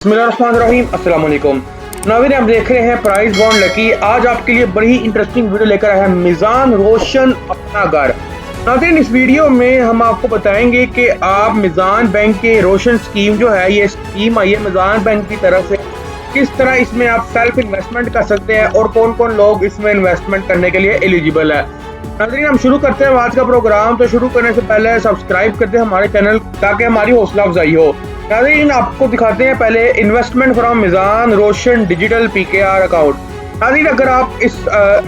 बिस्मिल्लाहिर्रहमानिर्रहीम, अस्सलाम वालेकुम। नाज़रीन, आप देख रहे हैं प्राइस बॉन्ड लकी। आज आपके लिए बड़ी इंटरेस्टिंग वीडियो लेकर आया है मिज़ान रोशन अपना घर। नाज़रीन, इस वीडियो में हम आपको बताएंगे कि आप मिज़ान बैंक के रोशन स्कीम जो है, ये स्कीम आई है मिज़ान बैंक की तरफ से, किस तरह इसमें आप सेल्फ इन्वेस्टमेंट कर सकते हैं और कौन कौन लोग इसमें इन्वेस्टमेंट करने के लिए एलिजिबल है। नाज़रीन, हम शुरू करते हैं आज का प्रोग्राम। तो शुरू करने से पहले सब्सक्राइब करते हैं हमारे चैनल ताकि हमारी हौसला अफजाई हो। नाज़रीन, आपको दिखाते हैं पहले investment from Meezan Roshan digital PKR account. नाज़रीन, अगर आप इस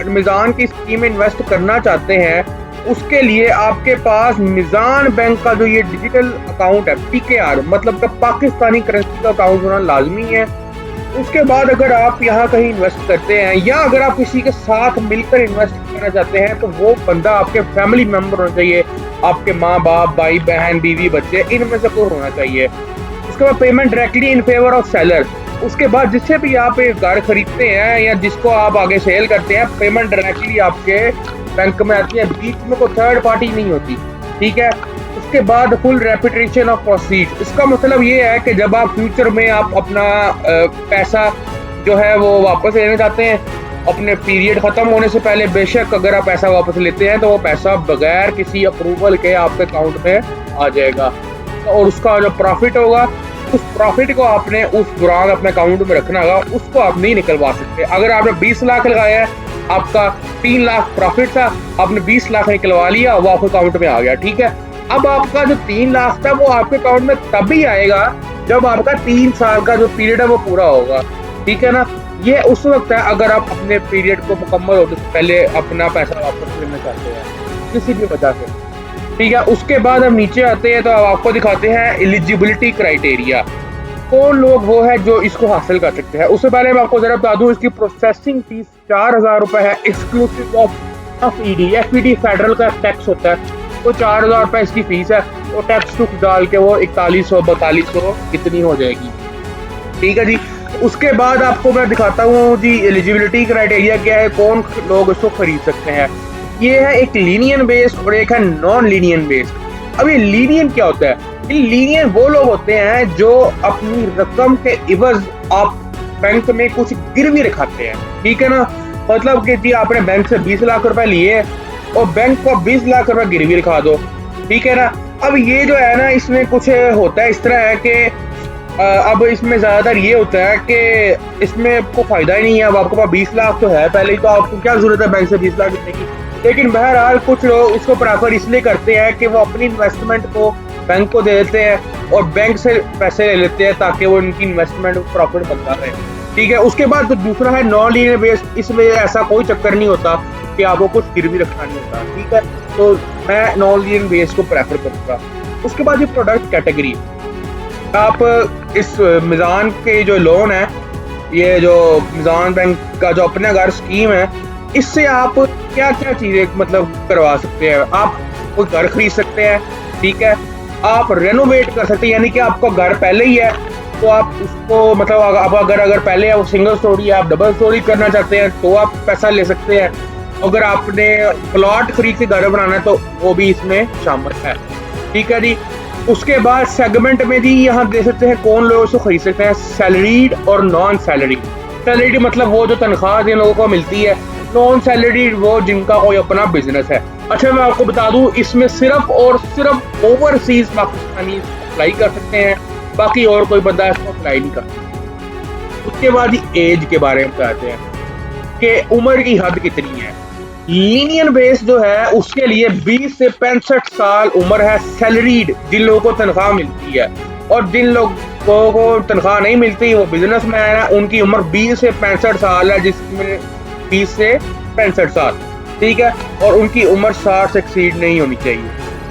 मिज़ान की स्कीम में इन्वेस्ट करना चाहते हैं, उसके लिए आपके पास मिज़ान बैंक का जो ये डिजिटल अकाउंट है पीकेआर मतलब का पाकिस्तानी करेंसी का अकाउंट होना लाजमी है। उसके बाद अगर आप यहाँ कहीं इन्वेस्ट करते हैं या अगर आप किसी के साथ मिलकर इन्वेस्ट करना चाहते हैं, तो वो बंदा आपके फैमिली मेंबर होना चाहिए। आपके माँ बाप, भाई बहन, बीवी, बच्चे, इनमें से कोई होना चाहिए। उसके बाद payment directly in favour of seller. उसके बाद जिससे भी आप एक घर खरीदते हैं या जिसको आप आगे सेल करते हैं, पेमेंट डायरेक्टली आपके बैंक में आती है, बीच में कोई थर्ड पार्टी नहीं होती। ठीक है। उसके बाद फुल रेपिटेशन ऑफ प्रोसीड। इसका मतलब ये है कि जब आप फ्यूचर में आप अपना पैसा जो है वो वापस लेना चाहते हैं, अपने पीरियड खत्म होने से पहले, बेशक अगर आप पैसा वापस लेते हैं तो वो पैसा बगैर किसी अप्रूवल के आपके अकाउंट में आ जाएगा और उसका जो प्रॉफिट होगा, उस प्रॉफिट को आपने उस दौरान अपने अकाउंट में रखना होगा, उसको आप नहीं निकलवा सकते। अगर आपने 20 लाख लगाया है, आपका 3 लाख प्रॉफिट था, आपने 20 लाख निकलवा लिया, वो आपके अकाउंट में आ गया। ठीक है। अब आपका जो 3 लाख था वो आपके अकाउंट में तभी आएगा जब आपका 3 साल का जो पीरियड है वो पूरा होगा। ठीक है ना। ये उस वक्त है अगर आप अपने पीरियड को मुकम्मल होने से पहले अपना पैसा वापस लेना चाहते हैं किसी भी वजह से। ठीक है। उसके बाद हम नीचे आते हैं तो आपको दिखाते हैं एलिजिबिलिटी क्राइटेरिया, कौन लोग वो है जो इसको हासिल कर सकते हैं। उससे पहले मैं आपको जरा बता दूं, इसकी प्रोसेसिंग फीस 4000 रुपए है, exclusive of ED. FED federal का टैक्स होता है, तो 4000 रुपए इसकी फीस है। तो टैक्स टुक्स डाल के वो 4100 4200 कितनी हो जाएगी। ठीक है जी। उसके बाद आपको मैं दिखाता हूँ जी एलिजिबिलिटी क्राइटेरिया क्या है, कौन लोग इसको खरीद सकते हैं। ये है एक लीनियन बेस्ड और एक है नॉन लीनियन बेस्ड। अब ये लीनियन क्या होता है? ये लीनियन वो लोग होते हैं जो अपनी रकम के इवज आप बैंक में कुछ गिरवी रखाते हैं। ठीक है ना। मतलब कि जी आपने बैंक से 20 लाख रुपए लिए और बैंक को 20 लाख रुपए गिरवी रखा दो। ठीक है ना। अब ये जो है ना, इसमें कुछ होता है इस तरह है कि अब इसमें ज्यादातर ये होता है कि इसमें आपको फायदा ही नहीं है। अब आपके पास 20 लाख तो है पहले ही, तो आपको क्या जरूरत है बैंक से 20 लाख लेने की। लेकिन बहरहाल कुछ लोग इसको प्रेफर इसलिए करते हैं कि वो अपनी इन्वेस्टमेंट को बैंक को दे देते हैं और बैंक से पैसे ले लेते हैं ताकि वो उनकी इन्वेस्टमेंट प्रॉफिट बनता रहे। ठीक है। उसके बाद तो दूसरा है नॉन लीनियर बेस्ड। इसमें ऐसा कोई चक्कर नहीं होता कि आपको कुछ गिरवी रखना नहीं होता। ठीक है। तो मैं नॉन लीनियर बेस्ड को प्रेफर करूँगा। उसके बाद ये प्रोडक्ट कैटेगरी, आप इस मिज़ान के जो लोन है, ये जो मिज़ान बैंक का जो अपना घर स्कीम है, इससे आप क्या क्या चीज़ें मतलब करवा सकते हैं। आप कोई घर खरीद सकते हैं। ठीक है। आप रेनोवेट कर सकते हैं, यानी कि आपका घर पहले ही है तो आप उसको मतलब आप अगर पहले है वो सिंगल स्टोरी है, आप डबल स्टोरी करना चाहते हैं तो आप पैसा ले सकते हैं। अगर आपने प्लॉट खरीद के घर बनाना है तो वो भी इसमें शामिल है। ठीक है जी। उसके बाद सेगमेंट में जी यहाँ दे सकते हैं कौन लोग उसको खरीद सकते हैं, सैलरीड और नॉन सैलरीड। सैलरीड मतलब वो जो तनख्वाह जिन लोगों को मिलती है, नॉन सैलरीड वो जिनका कोई अपना बिजनेस है। अच्छा, मैं आपको बता दूं, इसमें सिर्फ और सिर्फ ओवरसीज पाकिस्तानी अप्लाई कर सकते हैं, बाकी और कोई बंदा इसको अप्लाई नहीं कर सकता। उसके बाद एज के बारे में बताते हैं कि उम्र की हद कितनी है। लीनियन बेस जो है उसके लिए 20 से 65 साल उम्र है सैलरीड, जिन लोगों को तनख्वाह मिलती है, और जिन लोगों को तनख्वाह नहीं मिलती वो बिजनेसमैन है, उनकी उम्र 20 से 65 साल है, जिसमें 20 से 65 साल। ठीक है। और उनकी उम्र 60 से एक्सीड नहीं होनी चाहिए।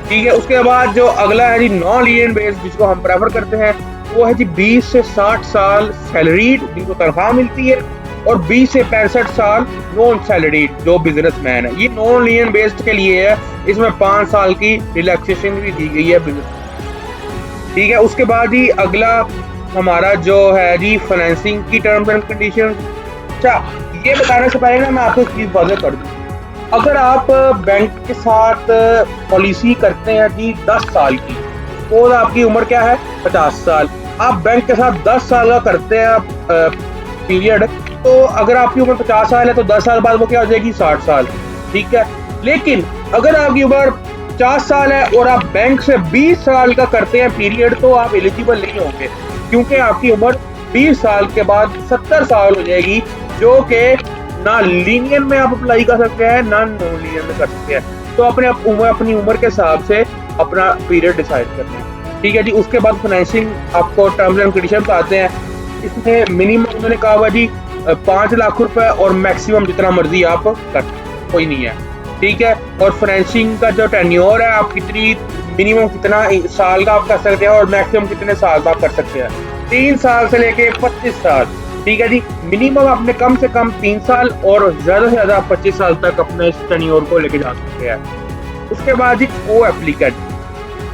ठीक है। उसके बाद जो अगला है जी नॉन लीनियन बेस, जिसको हम प्रेफर करते हैं, वो है जी 20 से 60 साल सैलरीड जिनको तनख्वाह मिलती है, और 20 से 65 साल नॉन सैलरीड जो बिजनेसमैन है। ये नॉन लीनियन बेस्ड के लिए है, इसमें 5 साल की रिलैक्सेशन भी दी गई है बिजनेस। ठीक है। उसके बाद ही अगला हमारा जो है जी फाइनेंसिंग की टर्म्स एंड कंडीशन। अच्छा, ये बताने से पहले ना मैं आपको एक चीज वाज़ेह कर दूं, अगर आप बैंक के साथ पॉलिसी करते हैं जी 10 साल की, तो आपकी उम्र क्या है 50 साल। आप बैंक के साथ 10 साल का करते हैं पीरियड, तो अगर आपकी उम्र 50 साल है तो 10 साल बाद वो क्या हो जाएगी, 60 साल। ठीक है, लेकिन अगर आपकी उम्र 50 साल है और आप बैंक से 20 साल का करते हैं पीरियड, तो आप एलिजिबल नहीं होंगे, क्योंकि आपकी उम्र 20 साल के बाद 70 साल हो जाएगी, जो कि ना लीनियन में आप अप्लाई कर सकते हैं ना नॉन लीनियन में कर सकते हैं। तो अपनी उम्र के हिसाब से अपना पीरियड डिसाइड करना है। ठीक है जी। उसके बाद फाइनेंसिंग आपको टर्म्स एंड कंडीशन आते हैं। इसमें मिनिमम उन्होंने कहा हुआ जी 5 लाख रुपए और मैक्सिमम जितना मर्जी आप कर, कोई नहीं है। ठीक है, और फाइनेंसिंग का जो टेन्योर है, आप कितनी मिनिमम कितना साल का आप कर सकते हैं और मैक्सिमम कितने साल का आप कर सकते हैं, 3 साल से लेके 25 साल। ठीक है जी, मिनिमम आपने कम से कम 3 साल और ज्यादा से ज्यादा 25 साल तक अपने इस टेन्योर को लेके जा सकते हैं। उसके बाद जी को एप्लीकेंट।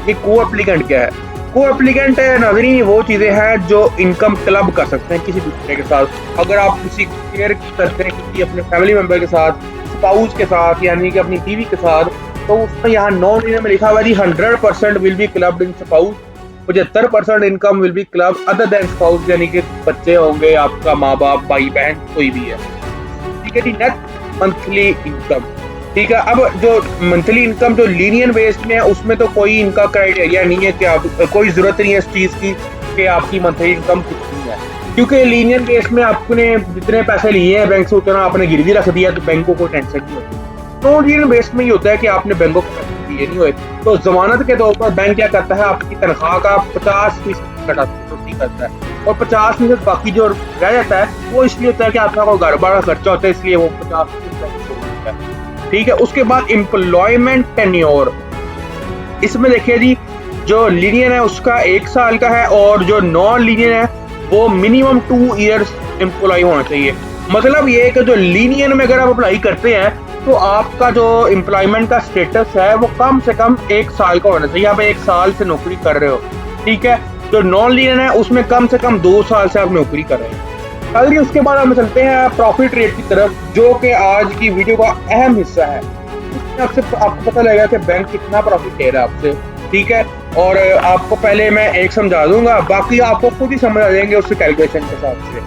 ये को एप्लीकेंट क्या है? को एप्लीकेंट नाज़रीन वो चीज़ें हैं जो इनकम क्लब कर सकते हैं किसी दूसरे के साथ। अगर आप किसी शेयर करते हैं किसी अपने फैमिली मेंबर के साथ, स्पाउस के साथ, यानी कि अपनी बीवी के साथ, तो उसमें यहाँ नॉन लीनियर में लिखा हुआ जी 100% will be clubbed in spouse, 75% income will be club other than spouse, यानी कि बच्चे होंगे, आपका माँ बाप, भाई बहन, कोई भी है। ठीक है जी। Net monthly income. ठीक है, अब जो मंथली इनकम जो लीनियन बेस्ड में है, उसमें तो कोई इनका क्राइटेरिया नहीं है कि आप, कोई जरूरत नहीं है इस चीज की कि आपकी मंथली इनकम कितनी है, क्योंकि लीनियन बेस्ड में आपने जितने पैसे लिए हैं बैंक से उतना आपने गिरवी रख दिया, तो बैंकों को टेंशन नहीं होती। तो लीनियन बेस्ड में ये होता है कि आपने बैंकों को पैसे दिए नहीं हुए, तो जमानत के तौर पर बैंक क्या करता है, आपकी तनख्वाह का 50% करता है, और 50% बाकी जो रह जाता है वो इसलिए होता है कि आपका कोई गड़बड़ का खर्चा होता है, इसलिए वो 50% होता है। ठीक है। उसके बाद एम्प्लॉयमेंट टेन्योर। इसमें देखिए जी, जो लीनियन है उसका 1 साल का है, और जो नॉन लीनियन है वो मिनिमम 2 ईयर्स एम्प्लॉय होना चाहिए। मतलब ये है कि जो लीनियन में अगर आप अप्लाई करते हैं तो आपका जो एम्प्लॉयमेंट का स्टेटस है वो कम से कम 1 साल का होना चाहिए, आप 1 साल से नौकरी कर रहे हो। ठीक है। जो नॉन लीनियन है उसमें कम से कम 2 साल से आप नौकरी कर रहे हैं। कल उसके बाद हम चलते हैं प्रॉफिट रेट की तरफ, जो कि आज की वीडियो का अहम हिस्सा है। आपको पता लगेगा कि बैंक कितना प्रॉफिट दे रहा है आपसे। ठीक है, और आपको पहले मैं एक समझा दूंगा, बाकी आपको खुद ही समझ आ जाएंगे उससे कैलकुलेशन के हिसाब से।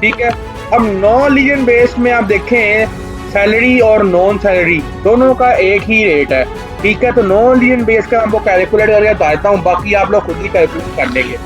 ठीक है। अब नॉन लीनियन बेस में आप देखें, सैलरी और नॉन सैलरी दोनों का एक ही रेट है। ठीक है, तो नॉन लीनियन बेस का आपको कैलकुलेट करके बताता हूँ, बाकी आप लोग खुद ही कैलकुलेट कर लेंगे।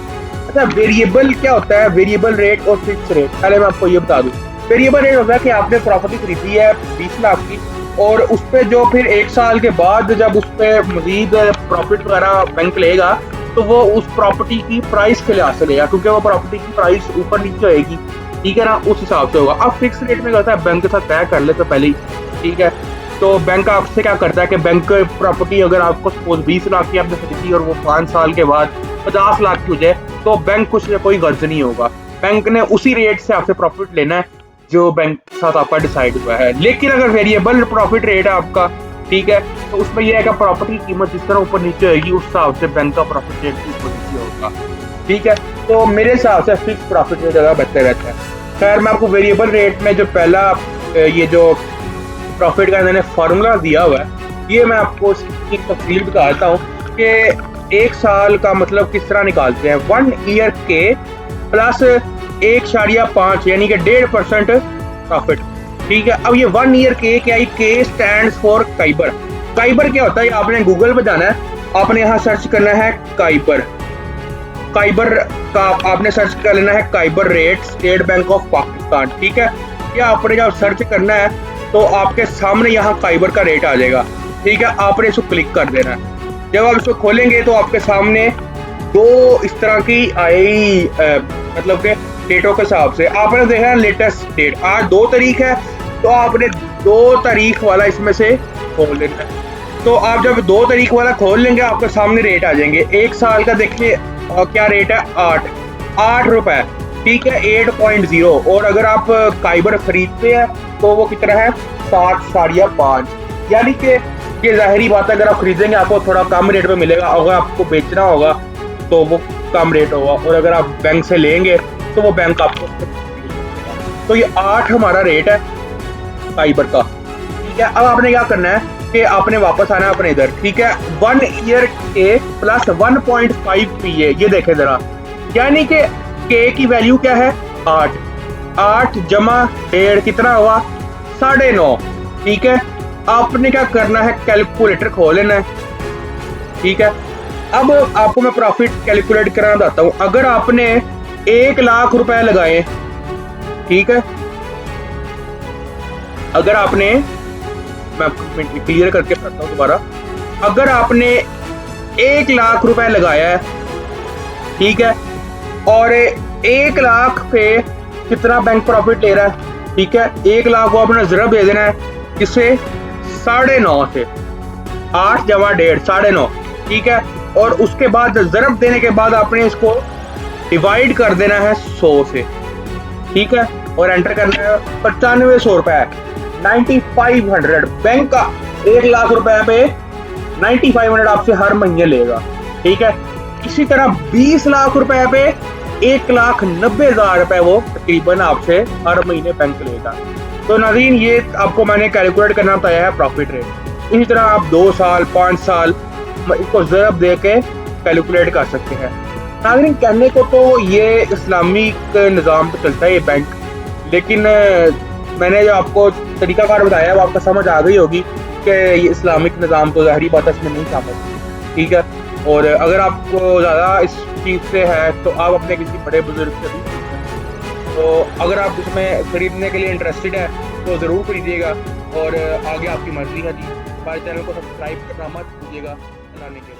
अच्छा, वेरिएबल क्या होता है? वेरिएबल रेट और फिक्स रेट, पहले मैं आपको ये बता दूं। वेरिएबल रेट होता है कि आपने प्रॉपर्टी खरीदी है 20 लाख की, और उस पे जो फिर 1 साल के बाद जब उस पे मजीद प्रॉफिट वगैरह बैंक लेगा, तो वो उस प्रॉपर्टी की प्राइस के लिहाज से लेगा, क्योंकि वो प्रॉपर्टी की प्राइस ऊपर नीचे होएगी। ठीक है ना, उस हिसाब से होगा। अब फिक्स रेट में होता है बैंक के साथ तय कर ले तो पहले ही। ठीक है, तो बैंक आपसे क्या करता है कि बैंक प्रॉपर्टी अगर आपको सपोज 20 लाख की आपने खरीदी और वो 5 साल के बाद 50 लाख की हो जाए, तो बैंक कुछ कोई गर्ज नहीं होगा, बैंक ने उसी रेट से आपसे प्रॉफिट लेना है जो बैंक के साथ आपका डिसाइड हुआ है। लेकिन अगर वेरिएबल प्रॉफिट रेट है आपका, ठीक है, तो उसमें यह है कि प्रॉपर्टी की कीमत जिस तरह ऊपर नीचे होगी उस हिसाब से बैंक का प्रॉफिट रेट भी ऊपर नीचे होगा। ठीक है, तो मेरे हिसाब से फिक्स प्रॉफिट रेट ज़्यादा बेहतर रहता है। खैर, मैं आपको वेरिएबल रेट में जो पहला ये जो प्रॉफिट का मैंने फार्मूला दिया हुआ है, ये मैं आपको इसकी तफसील बता देता हूँ कि 1 साल का मतलब किस तरह निकालते हैं। 1 ईयर के प्लस 1.5 यानी कि 1.5% प्रॉफिट। ठीक है, अब ये 1 ईयर के क्या है? के स्टैंड फॉर काइबर। काइबर क्या होता है? आपने गूगल पे जाना है, आपने यहाँ सर्च करना है काइबर। काइबर का आपने सर्च कर लेना है काइबर rate, state bank of Pakistan. ठीक है, या आपने जब सर्च करना है तो आपके सामने यहाँ काइबर का रेट आ जाएगा। ठीक है, आपने इसको क्लिक कर देना है। जब आप इसको खोलेंगे तो आपके सामने 2 इस तरह की आई मतलब के डेटों के हिसाब से आपने देखा है लेटेस्ट डेट। आज 2 तारीख है, तो आपने 2 तारीख वाला इसमें से खोल लेना है। तो आप जब 2 तारीख वाला खोल लेंगे आपके सामने रेट आ जाएंगे। 1 साल का देखिए क्या रेट है? 8 रुपए। ठीक है, 8.0। और अगर आप काइबर खरीदते हैं तो वो कितना है? 7.5। यानी कि ये जाहिरी बात है, अगर आप खरीदेंगे आपको थोड़ा कम रेट पे मिलेगा, अगर आपको बेचना होगा तो वो कम रेट होगा, और अगर आप बैंक से लेंगे तो वो बैंक आपको। तो ये 8 हमारा रेट है काइबर का। ठीक है, अब आपने क्या करना है कि आपने वापस आना है अपने इधर। ठीक है, 1 ईयर के प्लस 1.5 PA। ये देखें जरा, यानी कि के की वैल्यू क्या है 8, 8 जमा 1.5 कितना हुआ 9.5। ठीक है, आपने क्या करना है कैलकुलेटर खोल लेना है। ठीक है, अब आपको मैं प्रॉफिट कैलकुलेट कराना बताता हूँ। अगर आपने 1 लाख रुपए लगाए, ठीक है, अगर आपने, मैं आपको क्लियर करके बताता हूँ दोबारा, अगर आपने 1 लाख रुपए लगाया है, ठीक है, और 1 लाख पे कितना बैंक प्रॉफिट ले रहा है, ठीक है, 1 लाख को आपने ज़रब दे देना है किससे 9.5 से, 8 जमा 1.5 9.5। ठीक है, और उसके बाद ज़रब देने के बाद आपने इसको डिवाइड कर देना है 100 से। ठीक है, और एंटर करना है 9500 रुपए 9500। बैंक का 1 लाख रुपए पे 9500 आपसे हर महीने लेगा। ठीक है, इसी तरह 20 लाख रुपए पे 1,90,000 रुपए वो तकरीबन आपसे हर महीने बैंक लेगा। तो नाज़रीन, ये आपको मैंने कैलकुलेट करना बताया है प्रॉफिट रेट। इसी तरह आप 2 साल 5 साल इसको ज़रब दे के कैलकुलेट कर सकते हैं। नाज़रीन, कहने को तो ये इस्लामिक निज़ाम पे चलता है ये बैंक, लेकिन मैंने जो आपको तरीकाकार बताया वो आपको समझ आ गई होगी कि ये इस्लामिक निज़ाम तो ज़ाहिरी बात है इसमें नहीं शामिल। ठीक है, और अगर आपको ज़्यादा इस चीज़ से है तो आप अपने किसी बड़े बुजुर्ग से भी पूछ सकते हैं। तो अगर आप इसमें ख़रीदने के लिए इंटरेस्टेड है तो ज़रूर खरीदिएगा, और आगे आपकी मर्ज़ी है जी। हमारे चैनल को सब्सक्राइब करना मत भूलिएगा। बनाने के